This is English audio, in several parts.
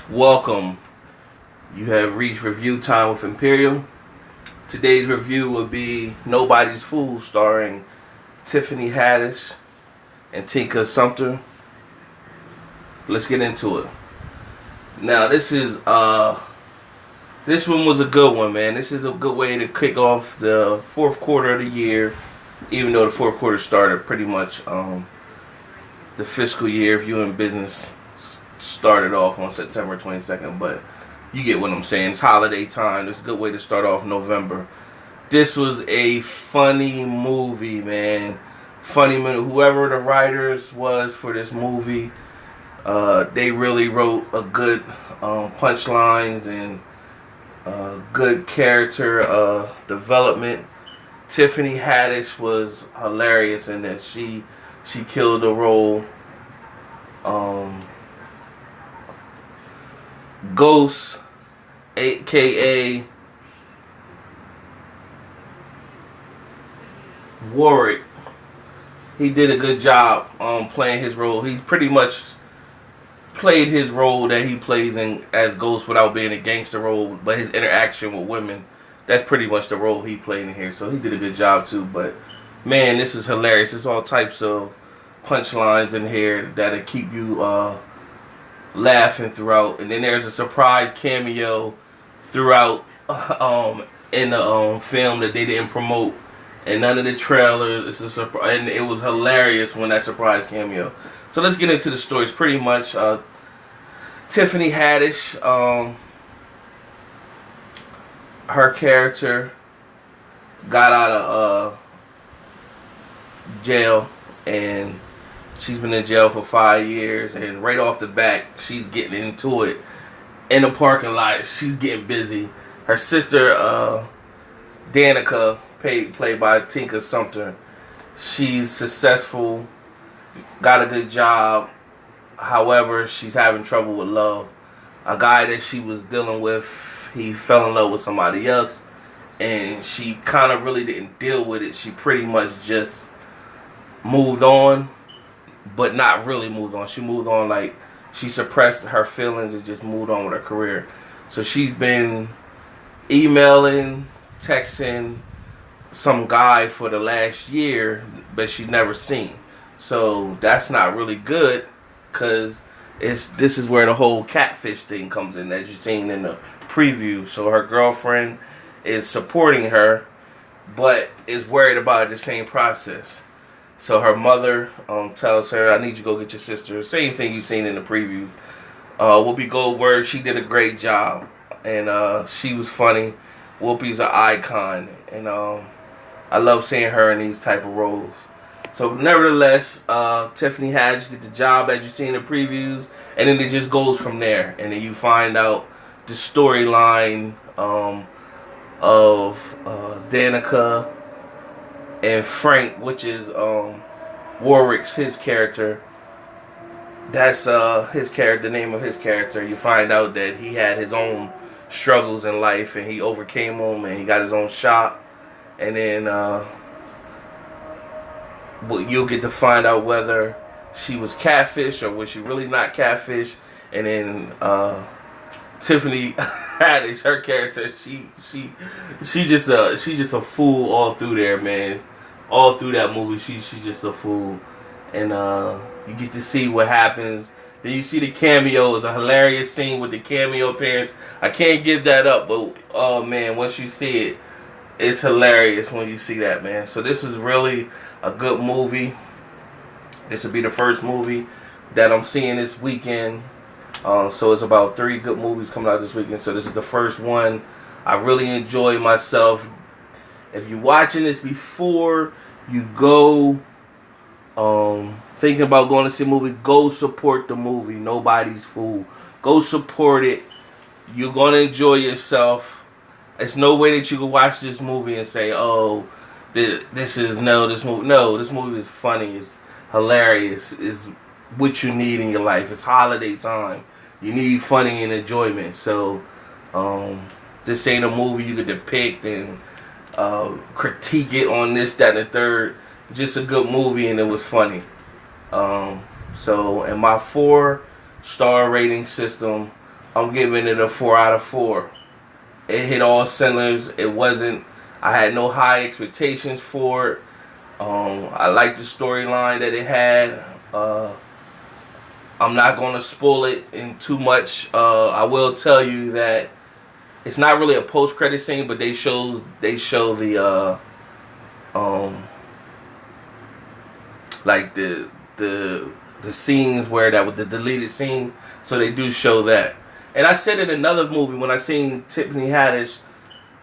Welcome. You have reached review time with Imperial. Today's review will be Nobody's Fool, starring Tiffany Haddish and Tinka Sumter. Let's get into it. Now, this one was a good one, man. This is a good way to kick off the fourth quarter of the year, even though the fourth quarter started pretty much the fiscal year if you're in business started off on September 22nd, but you get what I'm saying. It's holiday time. It's a good way to start off November. This was a funny movie, man. Funny movie. Whoever the writers was for this movie, they really wrote a good punchlines and good character development. Tiffany Haddish was hilarious in that. She killed the role. Ghost, aka Warwick, he did a good job playing his role. He pretty much played his role that he plays in as Ghost without being a gangster role, but his interaction with women, that's pretty much the role he played in here. So he did a good job too. But man, this is hilarious. There's all types of punchlines in here that'll keep you laughing throughout, and then there's a surprise cameo throughout in the film that they didn't promote, and none of the trailers. It's a surprise, and it was hilarious when that surprise cameo. So let's get into the story. It's pretty much Tiffany Haddish, her character got out of jail, and she's been in jail for 5 years, and right off the bat, she's getting into it in the parking lot. She's getting busy. Her sister, Danica, played by Tinka Sumter, she's successful, got a good job. However, she's having trouble with love. A guy that she was dealing with, he fell in love with somebody else, and she kind of really didn't deal with it. She pretty much just moved on, but not really moved on. She moved on like she suppressed her feelings and just moved on with her career. So she's been emailing, texting some guy for the last year, but she's never seen. So that's not really good, because this is where the whole catfish thing comes in, as you've seen in the preview. So her girlfriend is supporting her, but is worried about the same process. So her mother tells her, "I need you to go get your sister." Same thing you've seen in the previews. Whoopi Goldberg, she did a great job, and she was funny. Whoopi's an icon, and I love seeing her in these type of roles. So nevertheless, Tiffany Haddish did the job as you see in the previews, and then it just goes from there. And then you find out the storyline of Danica and Frank, which is Warwick's, his character. That's his character, the name of his character. You find out that he had his own struggles in life, and he overcame them, and he got his own shot. And then you'll get to find out whether she was catfish or was she really not catfish. And then Tiffany Haddish, her character, she just a fool all through there, man. All through that movie, she's just a fool, and you get to see what happens. Then you see the cameo. It's a hilarious scene with the cameo appearance. I can't give that up, but oh man, once you see it, it's hilarious when you see that, man. So this is really a good movie. This will be the first movie that I'm seeing this weekend. So it's about 3 good movies coming out this weekend. So this is the first one. I really enjoyed myself. If you're watching this before you go thinking about going to see a movie, go support the movie. Nobody's Fool. Go support it. You're going to enjoy yourself. It's no way that you can watch this movie and say, "Oh, this movie." No, this movie is funny. It's hilarious. It's what you need in your life. It's holiday time. You need funny and enjoyment. So this ain't a movie you could depict and critique it on this, that, and the third. Just a good movie, and it was funny. So in my 4-star rating system, I'm giving it a 4 out of 4. It hit all cylinders. It wasn't. I had no high expectations for it. I liked the storyline that it had. I'm not going to spoil it in too much. I will tell you that it's not really a post-credit scene, but they show the like the scenes where that with the deleted scenes. So they do show that. And I said in another movie when I seen Tiffany Haddish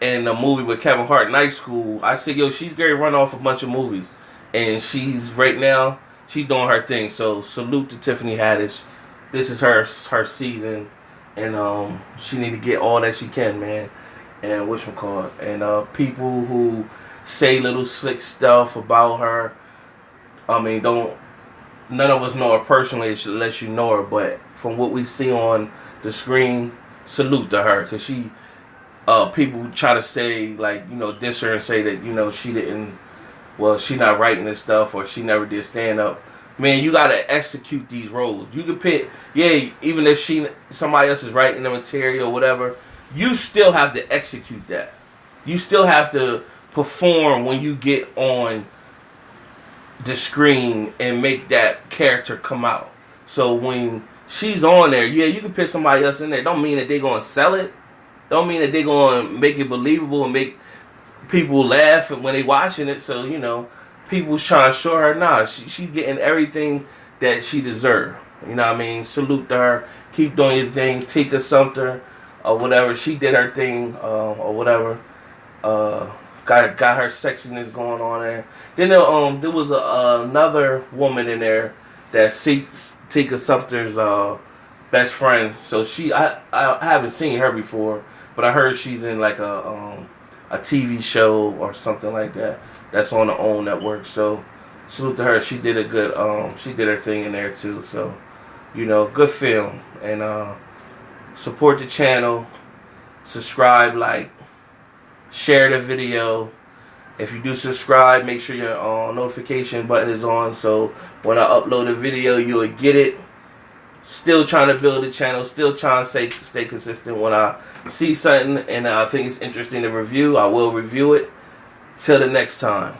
in a movie with Kevin Hart, Night School. I said, yo, she's going to run off a bunch of movies, and she's right now. She's doing her thing, so salute to Tiffany Haddish. This is her season, and she need to get all that she can, man. And whatchamacallit, and people who say little slick stuff about her. I mean, none of us know her personally unless you know her, but from what we see on the screen, salute to her, because she. People try to say, like, diss her and say that, she didn't. Well, she not writing this stuff, or she never did stand up. Man, you gotta execute these roles. You can pick, even if somebody else is writing the material or whatever, you still have to execute that. You still have to perform when you get on the screen and make that character come out. So when she's on there, you can pick somebody else in there. Don't mean that they're gonna sell it. Don't mean that they're gonna make it believable and make people laugh when they watching it. So people's trying to show her, nah, she's getting everything that she deserves. You know what I mean? Salute to her. Keep doing your thing. Tika Sumter or whatever. She did her thing or whatever. Got her sexiness going on there. Then there was another woman in there that seeks Tika Sumter's best friend. So I haven't seen her before, but I heard she's in like a TV show or something like that. That's on the OWN network. So salute to her. She did she did her thing in there too. So good film, and support the channel. Subscribe, like, share the video. If you do subscribe, make sure your notification button is on, so when I upload a video, you'll get it. Still trying to build the channel. Still trying to stay consistent. When I see something and I think it's interesting to review, I will review it. Till the next time.